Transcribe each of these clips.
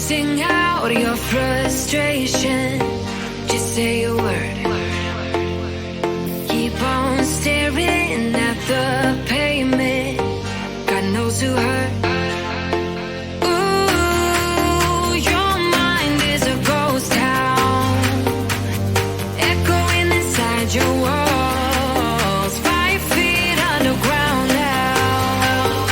Sing out your frustration. Just say a word. Keep on staring at the pavement. God knows who hurt. Ooh, your mind is a ghost town, echoing inside your walls. 5 feet underground now.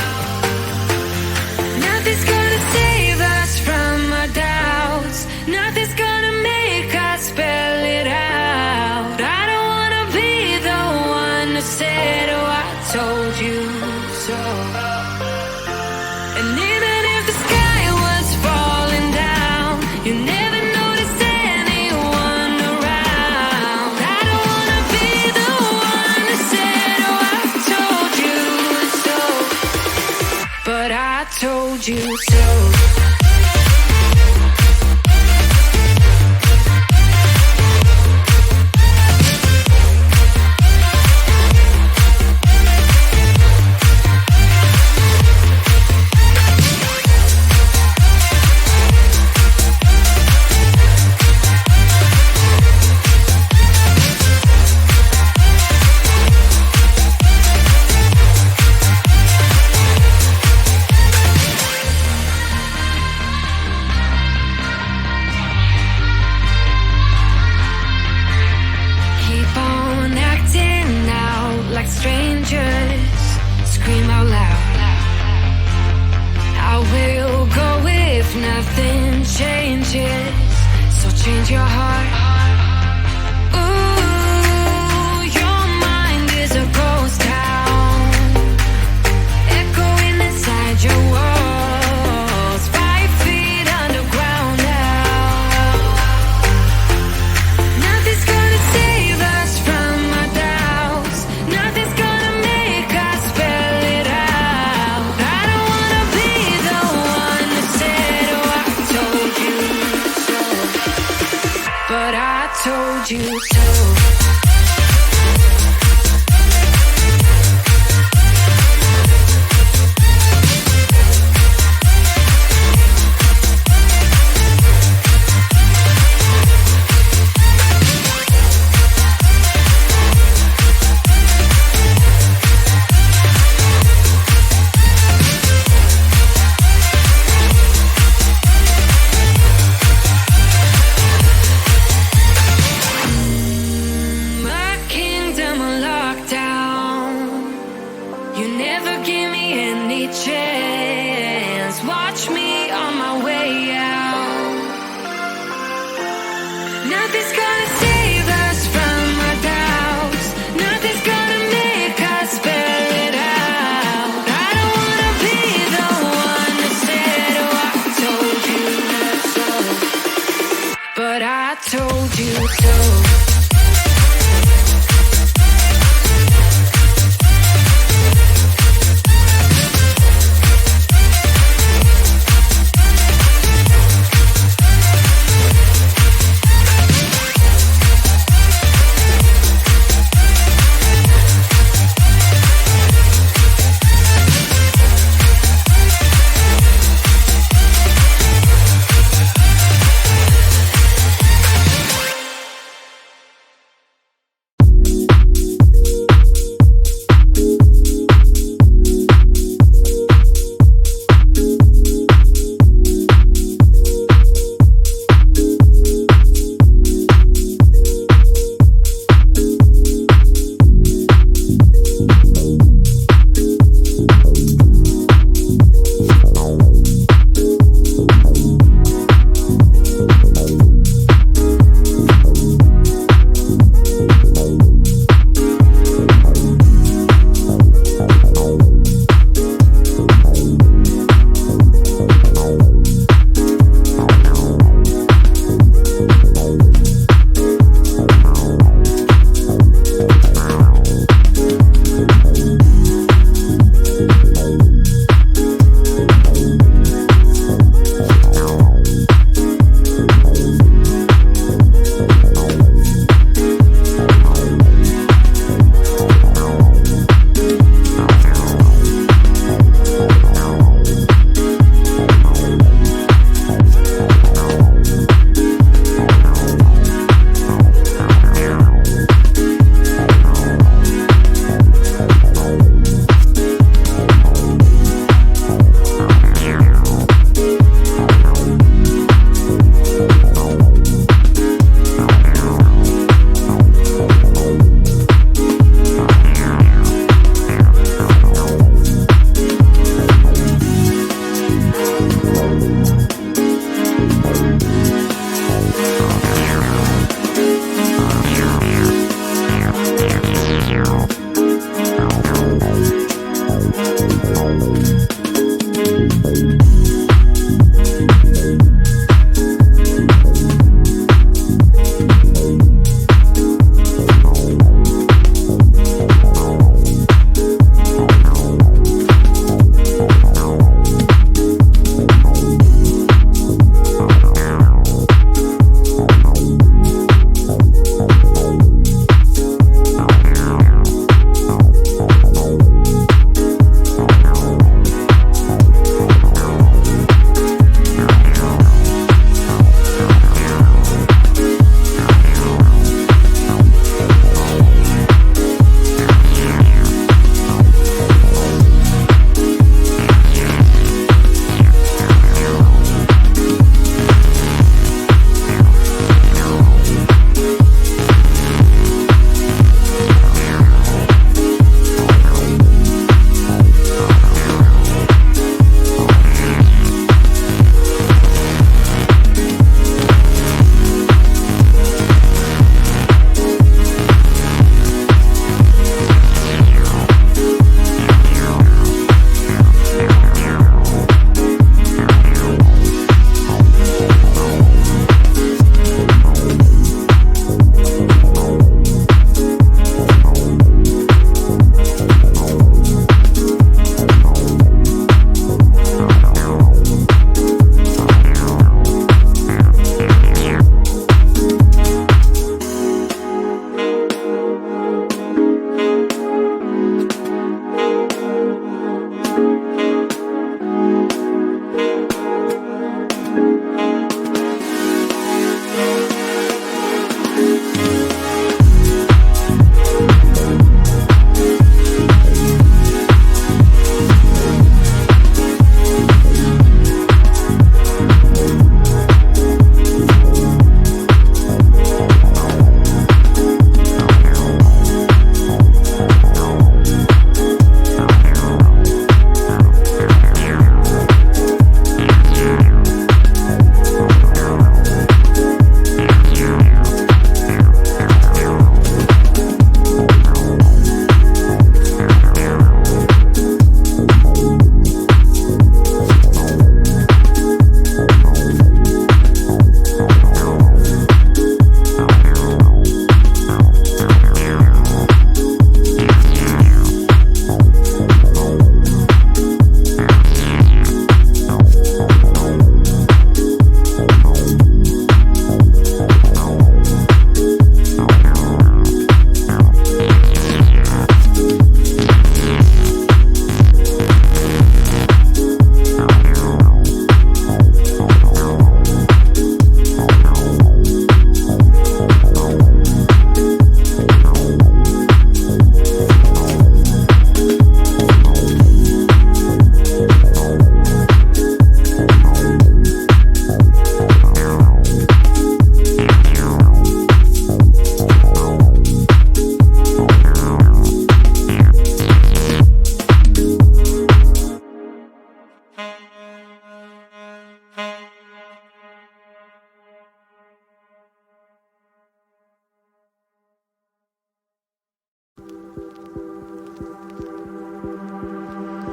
Nothing's gonna save us from our doubts. Nothing's gonna make us spell it out. I don't wanna be the one who said, oh, I told you so. And even if the sky was falling down, you never noticed anyone around. I don't wanna be the one who said, oh, I told you so. But I told you so. Keep on acting out like strangers. Scream out loud. I will go if nothing changes. So change your heart. Ooh, your mind is a ghost town, echoing inside your walls. 5 feet underground now. Nothing's gonna save us from our doubts. Nothing's gonna make us spell it out. I don't wanna be the one who said, oh, I told you so. But I told you so. My kingdom on lockdown. You never give me any chance. Watch me on my way out. Nothing's gonna save us from our doubts. Nothing's gonna make us spell it out. I don't wanna be the one who said, oh, I told you so. But I told you so.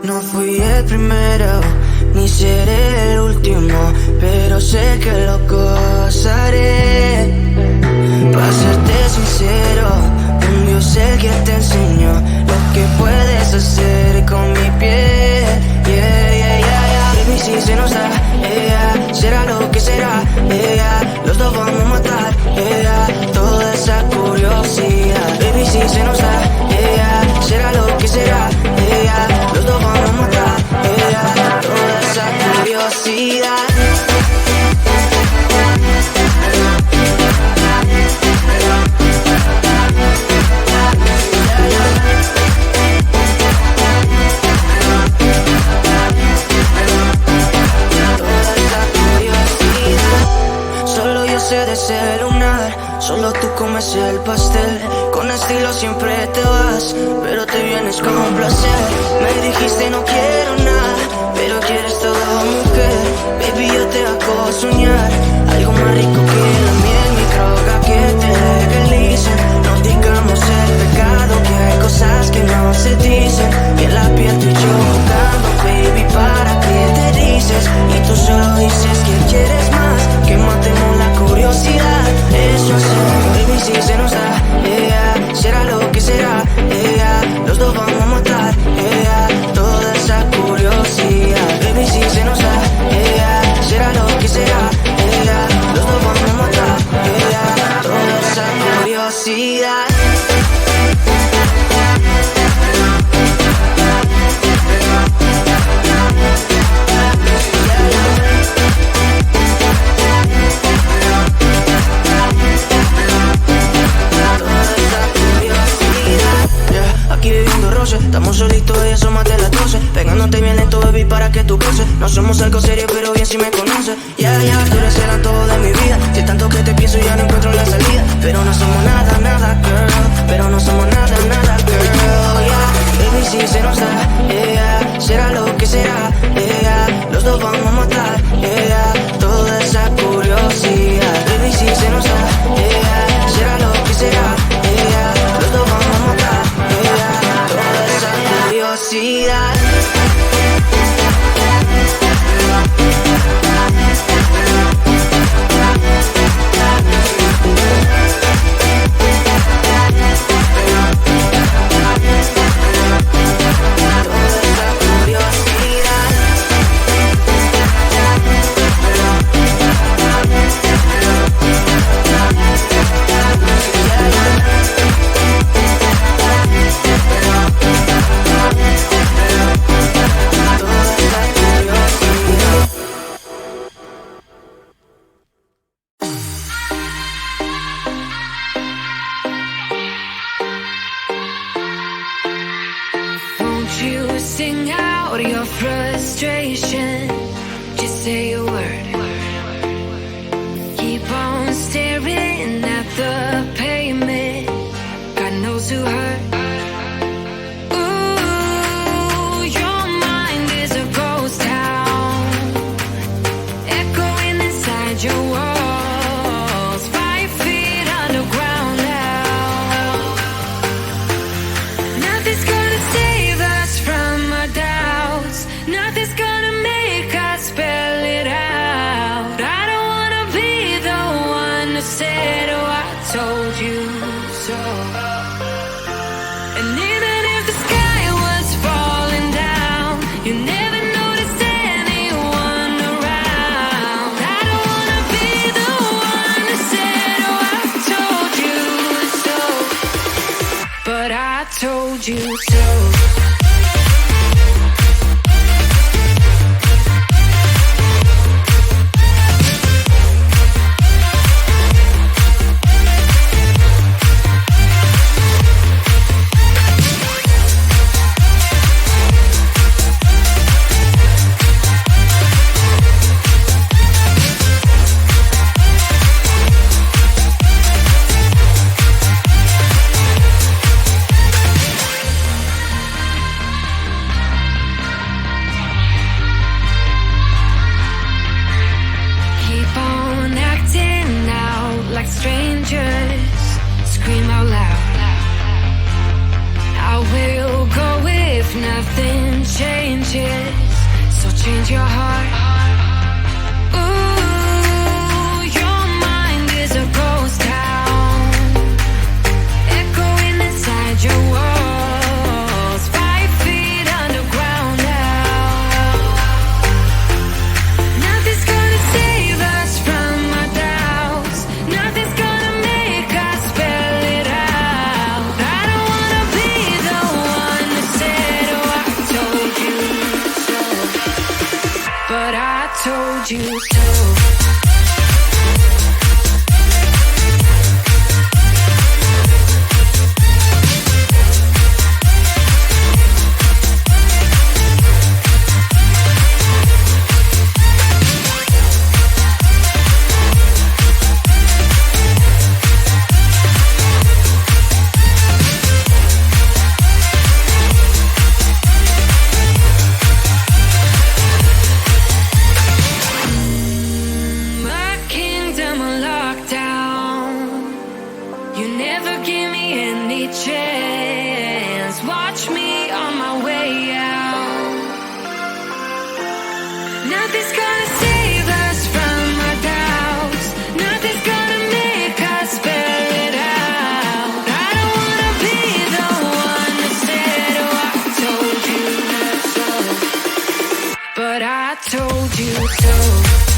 No fui el primero, ni seré el último, pero sé que lo gozaré. Para serte sincero, un Dios el que te enseñó lo que puedes hacer con mi piel. Yeah, yeah, yeah, yeah. Baby, si se nos da, yeah, será lo que será, yeah, los dos vamos a matar, yeah, toda esa curiosidad. Baby, si se nos da, yeah, será lo que será, yeah, los dos vamos a matar, yeah, toda esa curiosidad. De ese lunar, solo tú comes el pastel. Con estilo siempre te vas, pero te vienes con un placer. Me dijiste no quiero nada, pero quieres todo, mujer. Baby, yo te hago soñar algo más rico que la miel, mi droga que te legalicen. No digamos el pecado, que hay cosas que no se dicen. Y en la piel tú y yo jugando, baby, ¿para qué te dices? Y tú solo dices que quieres más, que matemos la curiosidad. Eso hacemos, baby, si se nos da, yeah, será lo que será, yeah, los dos vamos a matar, yeah, toda esa curiosidad. Baby, si se nos da, yeah, será lo que será, yeah, los dos vamos a matar, yeah, toda esa curiosidad. Aquí bebiendo roce, estamos solitos y asómate las 12. Pegándote bien lento, baby, para que tú goces. No somos algo serio, pero bien si me conoces. Ya, ya, tú eres el antojo de mi vida. Si tanto que te pienso ya no encuentro la salida. Pero no somos nada, nada, girl. Pero no somos nada, nada, girl. Yeah, baby, si se nos da, yeah, será lo que será, yeah, los dos vamos a matar, yeah, toda esa curiosidad. Baby, si se nos da, yeah, será lo que será, yeah, los dos vamos a matar, yeah, toda esa curiosidad. but I told you so. Nothing's gonna save us from our doubts. Nothing's gonna make us spell it out. I don't wanna be the one that said, oh, I told you so, but I told you so.